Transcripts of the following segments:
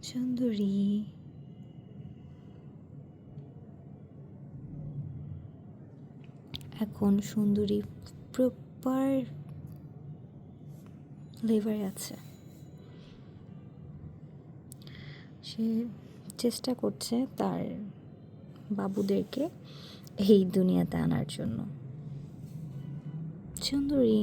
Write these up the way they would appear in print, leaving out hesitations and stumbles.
সুন্দরী। এখন সুন্দরী প্রপার লেভারে আছে। সে চেষ্টা করছে তার বাবুদেরকে এই দুনিয়াতে আনার জন্য। সুন্দরী।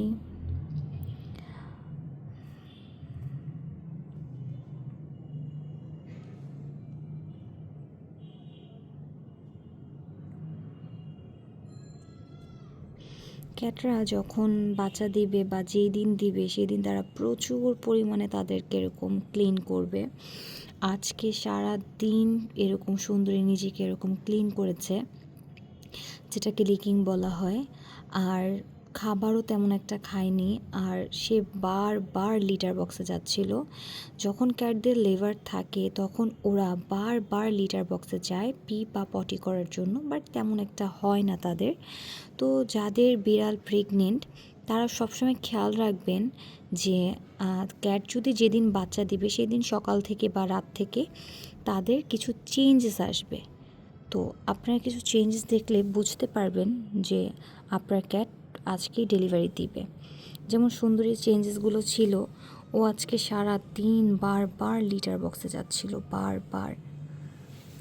ক্যাটরা যখন বাচ্চা দিবে বা যেই দিন দিবে সেই দিন তারা প্রচুর পরিমাণে তাদেরকে এরকম ক্লিন করবে। আজকে সারা দিন এরকম সুন্দরী নিজেকে এরকম ক্লিন করেছে, যেটাকে লিকিং বলা হয়। আর খাবারও তেমন একটা খায়নি। আর সে বারবার লিটার বক্সে যাচ্ছিল। যখন ক্যাটদের লিভার থাকে তখন ওরা বারবার লিটার বক্সে যায় পি বা পটি করার জন্য, বাট তেমন একটা হয় না তাদের। তো যাদের বিড়াল প্রেগনেন্ট তারা সবসময় খেয়াল রাখবেন যে ক্যাট যদি যেদিন বাচ্চা দিবে সেই দিন সকাল থেকে বা রাত থেকে তাদের কিছু চেঞ্জেস আসবে। তো আপনারা কিছু চেঞ্জেস দেখলে বুঝতে পারবেন যে আপনার ক্যাট আজকেই ডেলিভারি দিবে। যেমন সুন্দরীর চেঞ্জেসগুলো ছিল, ও আজকে সারা দিন বারবার লিটার বক্সে যাচ্ছিল বারবার।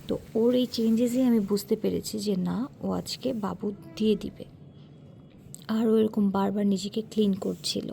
তো ওর এই চেঞ্জেসই আমি বুঝতে পেরেছি যে না, ও আজকে বাবু দিয়ে দিবে। আর ও এরকম বারবার নিজেকে ক্লিন করছিল।